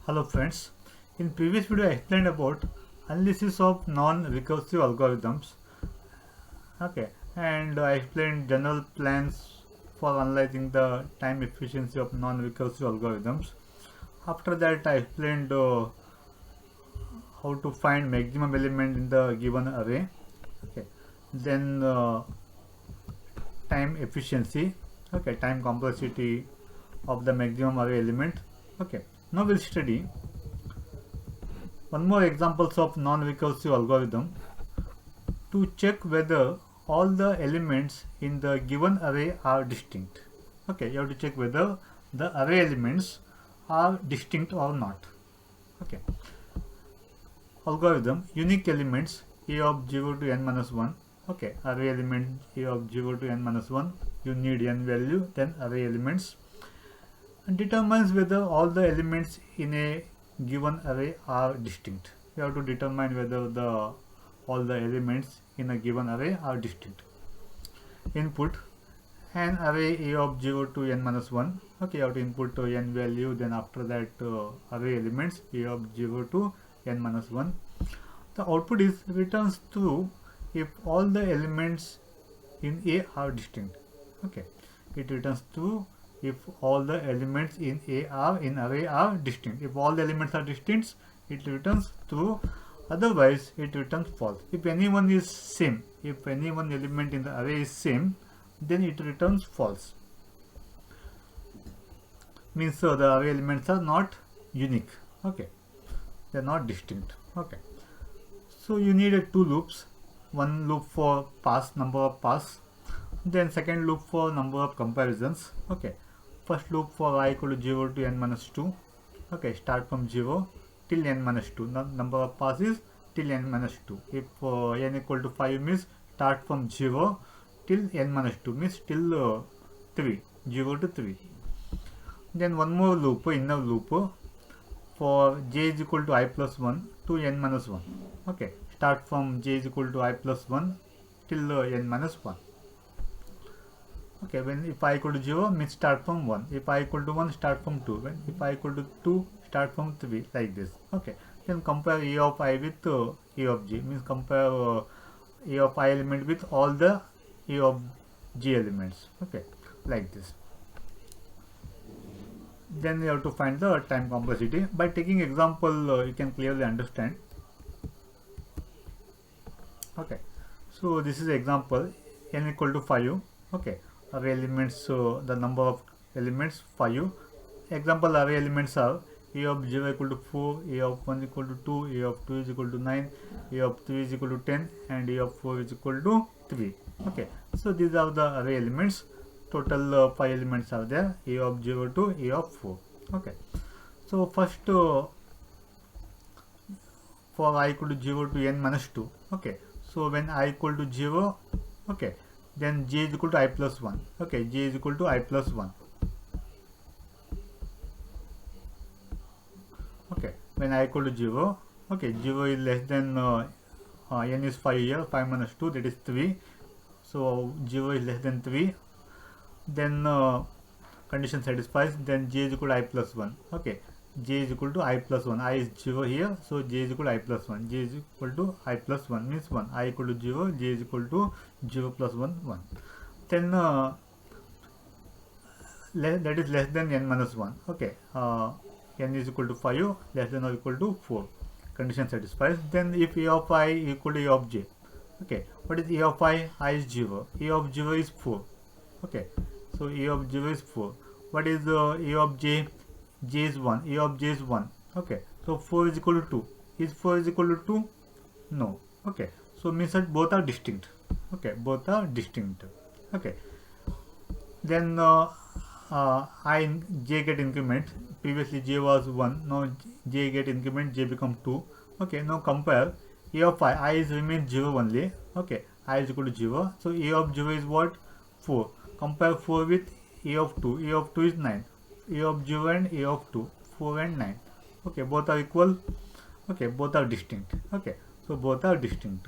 Hello friends, in previous video I explained about analysis of non-recursive algorithms. Okay, and I explained general plans for analyzing the time efficiency of non-recursive algorithms. After that I explained how to find maximum element in the given array. Okay, then time efficiency, okay, time complexity of the maximum array element. Okay, now we'll study one more examples of non-recursive algorithm to check whether all the elements in the given array are distinct. Okay, you have to check whether the array elements are distinct or not. Okay, algorithm unique elements a of 0 to n minus 1. Okay, array element a of 0 to n minus 1, you need n value, then array elements, and determines whether all the elements in a given array are distinct. You have to determine whether all the elements in a given array are distinct. Input an array a of 0 to n minus 1. Okay, you have to input n value, then after that array elements a of 0 to n minus 1. The output is returns true if all the elements in A are distinct. Okay, it returns true if all the elements in array are distinct. If all the elements are distinct, it returns true. Otherwise, it returns false. If any one is same, if any one element in the array is same, then it returns false. Means the array elements are not unique. Okay, they are not distinct. Okay, so you need two loops. One loop for number of pass, then second loop for number of comparisons. Okay, first loop for I equal to 0 to n minus 2. Okay, start from 0 till n minus 2. Number of passes till n minus 2. If n equal to 5 means start from 0 till n minus 2 means till 3, 0 to 3. Then one more loop, inner loop, for j is equal to I plus 1 to n minus 1. Okay, start from j is equal to I plus 1 till n minus 1. Okay, when if I equal to 0 means start from 1, if I equal to 1 start from 2, when if I equal to 2 start from 3, like this. Okay, then compare a of I with a of j, means compare a of I element with all the a of j elements. Okay, like this. Then you have to find the time complexity. By taking example you can clearly understand. Okay, so this is example n equal to 5. Okay, array elements, so the number of elements 5. Example array elements are a of 0 equal to 4, a of 1 equal to 2, a of 2 is equal to 9, a of 3 is equal to 10, and a of 4 is equal to 3. Okay, so these are the array elements. Total 5 elements are there, a of 0 to a of 4. Okay, so first for I equal to 0 to n minus 2. Okay, so when I equal to 0, okay, then j is equal to I plus 1. Okay, j is equal to I plus 1. Okay, when I equal to 0, okay, 0 is less than n is 5 here, 5 minus 2, that is 3. So 0 is less than 3. Then condition satisfies, then j is equal to I plus 1. Okay, j is equal to I plus 1. I is 0 here, so j is equal to I plus 1. j is equal to I plus 1 means 1. I equal to 0, j is equal to 0 plus 1, 1. Then that is less than n minus 1. Okay, n is equal to 5, less than or equal to 4. Condition satisfies. Then if a of I equal to a of j. Okay, what is a of I? I is 0. a of 0 is 4. Okay, so a of 0 is 4. What is a of j? J is 1. a of j is 1. Okay, so 4 is equal to 2. Is 4 is equal to 2? No. Okay, so means that both are distinct. Okay, both are distinct. Okay, then j get increment. Previously j was 1, now j get increment, j become 2. Okay, now compare a of I is remains 0 only. Okay, I is equal to 0, so a of 0 is what? 4. Compare 4 with a of 2. a of 2 is 9. a of 0 and a of 2, 4 and 9. Okay, both are equal. Okay, both are distinct. Okay, so both are distinct.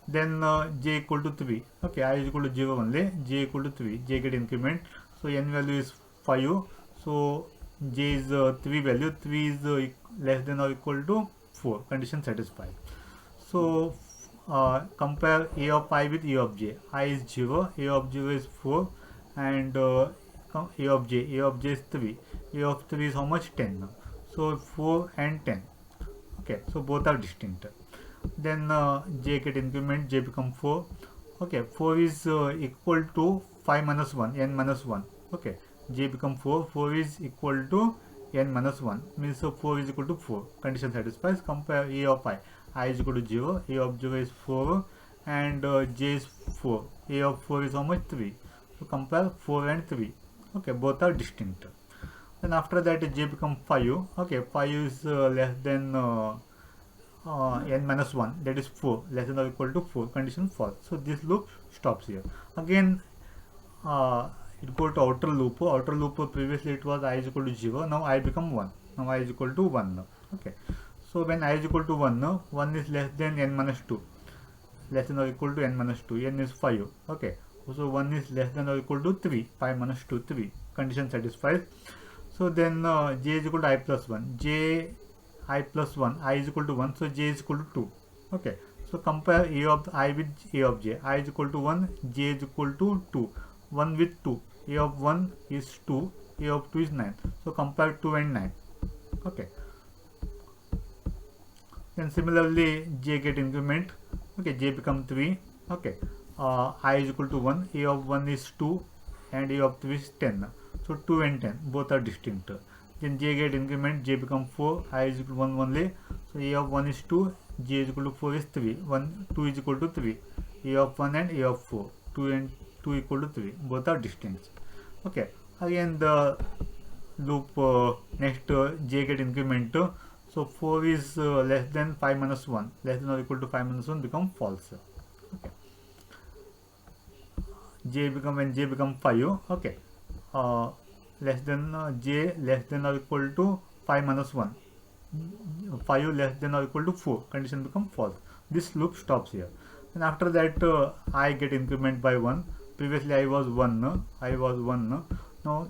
Then j equal to 3. Okay, I is equal to 0 only, j equal to 3, j get increment, so n value is 5, so j is 3 value, 3 is less than or equal to 4, condition satisfied. So compare a of I with a of j. I is 0, a of 0 is 4, and a of j is 3, a of 3 is how much? 10. So 4 and 10. Okay, so both are distinct. Then j get increment, j become 4. Okay, 4 is equal to 5 minus 1, n minus 1. Okay, j become 4, 4 is equal to n minus 1, means 4 is equal to 4, condition satisfies. Compare a of I is equal to 0, a of 0 is 4, and j is 4, a of 4 is how much? 3. So compare 4 and 3. Okay, both are distinct. Then after that j become 5. Okay, 5 is less than n minus 1, that is 4, less than or equal to 4, condition false. So this loop stops here. Again it go to outer loop. Previously it was I is equal to 0, now I become 1, now I is equal to 1. Okay, so when I is equal to 1, 1 is less than n minus 2, less than or equal to n minus 2, n is 5. Okay, so 1 is less than or equal to 3, 5 minus 2, 3, condition satisfies. So then j is equal to I plus 1, j I plus 1, I is equal to 1, so j is equal to 2. Okay, so compare a of I with a of j. I is equal to 1, j is equal to 2, 1 with 2, a of 1 is 2, a of 2 is 9, so compare 2 and 9. Okay, then similarly j get increment. Okay, j become 3. Okay, I is equal to 1, a of 1 is 2, and a of 3 is 10, so 2 and 10 both are distinct. Then j get increment, j become 4, I is equal to 1 only, so a of 1 is 2, j is equal to 4 is 3, 2 is equal to 3, a of 1 and a of 4, 2 and 2 equal to 3, both are distinct. Okay, again the loop next j get increment. So 4 is less than 5 minus 1, less than or equal to 5 minus 1 become false. Okay, when j become 5. Okay, less than j less than or equal to 5 minus 1, 5 less than or equal to 4, condition become false. This loop stops here. And after that I get increment by 1. Previously I was 1, now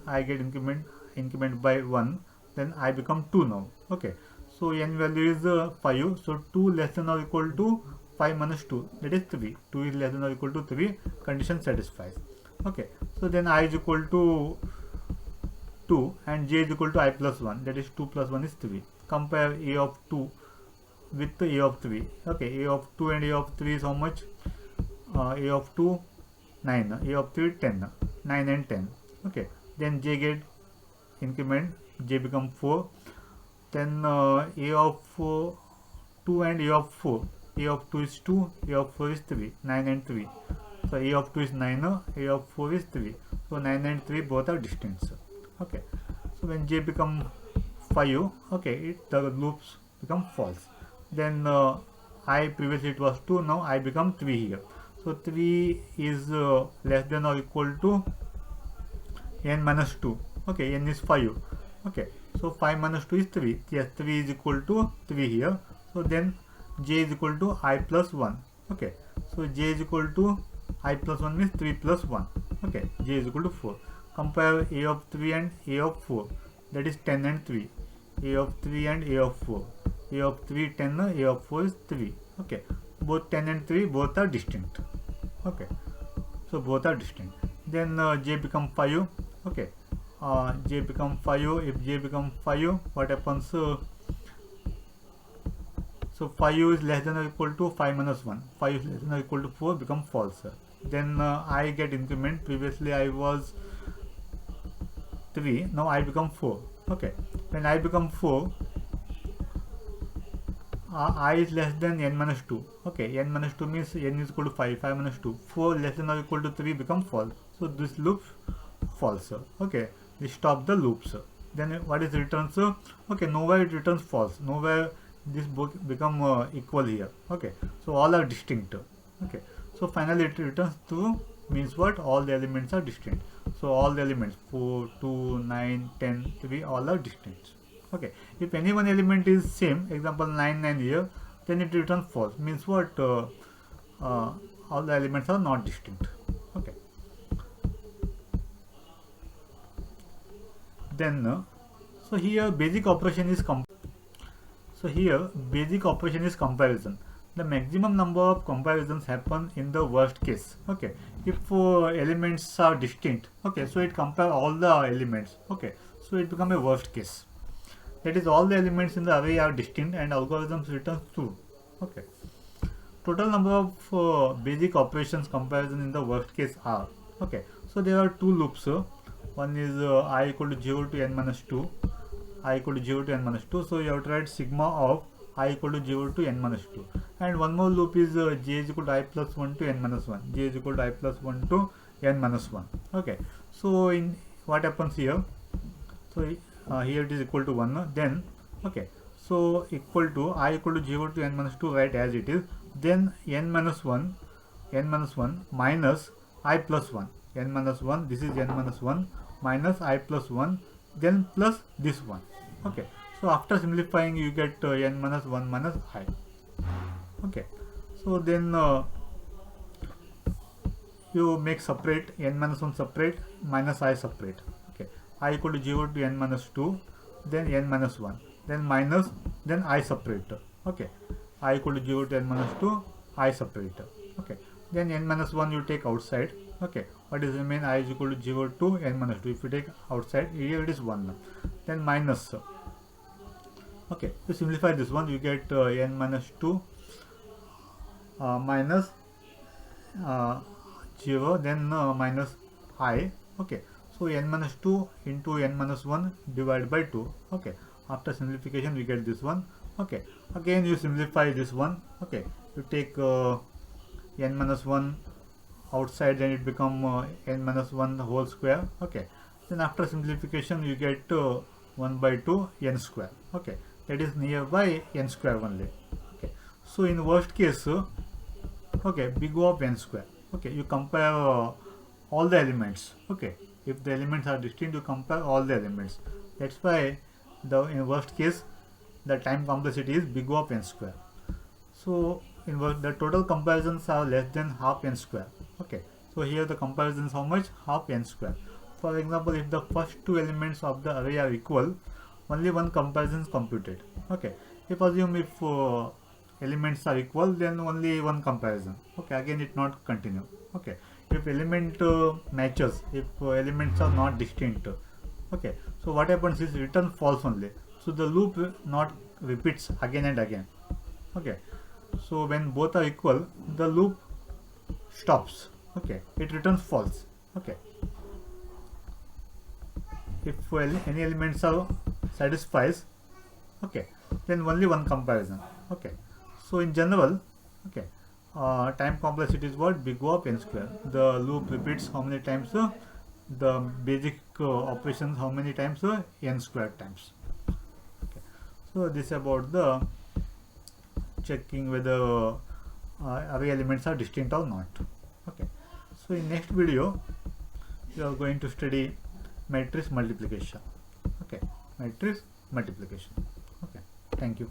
I get increment by 1, then I become 2 now. Okay, so n value is 5, so 2 less than or equal to 5 minus 2, that is 3, 2 is less than or equal to 3, condition satisfies. Okay, so then I is equal to 2 and j is equal to I plus 1, that is 2 plus 1 is 3. Compare a of 2 with a of 3. Okay, a of 2 and a of 3 is how much? A of 2 9, a of 3 10, 9 and 10. Okay, then j get increment, j become 4. Then a of 2 and a of 4, a of 2 is 2, a of 4 is 3, 9 and 3. So a of 2 is 9, a of 4 is 3, so 9 and 3 both are distinct. Okay, so when j become 5, okay, the loops become false. Then I previously it was 2, now I become 3 here. So 3 is less than or equal to n minus 2. Okay, n is 5. Okay, so 5 minus 2 is 3. Yes, 3 is equal to 3 here. So then j is equal to I plus 1. Okay, so j is equal to I plus 1 means 3 plus 1. Okay, j is equal to 4. Compare a of 3 and a of 4, that is 10 and 3. A of 3 and a of 4. A of 3 10, a of 4 is 3. Okay, both 10 and 3 both are distinct. Okay, so both are distinct. Then j become 5. Okay, j become 5. If j become 5, what happens? So 5 is less than or equal to 5 minus 1. 5 is less than or equal to 4, become false. Then I get increment. Previously I was 3, now I become 4. Okay, when I become 4, I is less than n minus 2. Okay, n minus 2 means n is equal to 5, 5 minus 2. 4 less than or equal to 3 become false. So this loop false. Okay, we stop the loops. Then what is returns? Okay, nowhere it returns false. Nowhere this book become equal here. Okay, so all are distinct. Okay, so finally it returns true, means what? All the elements are distinct. So all the elements 4, 2, 9, 10, 3 all are distinct. Okay, if any one element is same, example 9 9 here, then it returns false, means what? All the elements are not distinct. Okay, then so here basic operation is complete. So here basic operation is comparison. The maximum number of comparisons happen in the worst case. Okay, if elements are distinct, okay, so it compare all the elements. Okay, so it become a worst case. That is, all the elements in the array are distinct and algorithms returns true. Okay. Total number of basic operations comparison in the worst case are, okay, so there are two loops. One is I equal to 0 to n minus 2, I equal to 0 to n minus 2, so you have to write sigma of I equal to 0 to n minus 2, and one more loop is j is equal to I plus 1 to n minus 1, j is equal to I plus 1 to n minus 1. Okay, so in what happens here, so here it is equal to 1, then okay, so equal to I equal to 0 to n minus 2, write as it is, then n minus 1 minus I plus 1, n minus 1, this is n minus 1 minus I plus 1, then plus this one. Okay, so after simplifying you get n minus 1 minus I. Okay, so then you make separate, n minus 1 separate, minus I separate. Okay, I equal to 0 to n minus 2, then n minus 1, then minus, then I separate. Okay, I equal to 0 to n minus 2, I separate. Okay, then n minus 1 you take outside. Okay, what is remain? I is equal to 0 to n minus 2. If you take outside, here it is 1. Then minus. Okay, to simplify this one, you get n minus 2 minus 0, then minus I. Okay, so n minus 2 into n minus 1 divided by 2. Okay, after simplification we get this one. Okay, again you simplify this one. Okay, you take n minus 1 outside, then it become n minus 1 whole square. Okay, then after simplification you get 1 by 2 n square. Okay, that is nearby n square only. Okay, so in worst case, okay, big O of n square. Okay, you compare all the elements. Okay, if the elements are distinct, you compare all the elements. That's why in worst case the time complexity is big O of n square. So in the total comparisons are less than half n square. Okay, so here the comparison is how much? Half n square. For example, if the first two elements of the array are equal, only one comparison is computed. Okay, if assume if elements are equal, then only one comparison. Okay, again it not continue. Okay, if element matches, if elements are not distinct, okay, so what happens is return false only. So the loop not repeats again and again. Okay, so when both are equal, the loop stops. Okay, it returns false. Okay, if any elements are satisfies, okay, then only one comparison. Okay, so in general, okay, time complexity is what? Big O of n square. The loop repeats how many times? The basic operations how many times? N square times. Okay, so this is about the checking whether array elements are distinct or not. Okay, so in next video we are going to study matrix multiplication. Okay, matrix multiplication. Okay, thank you.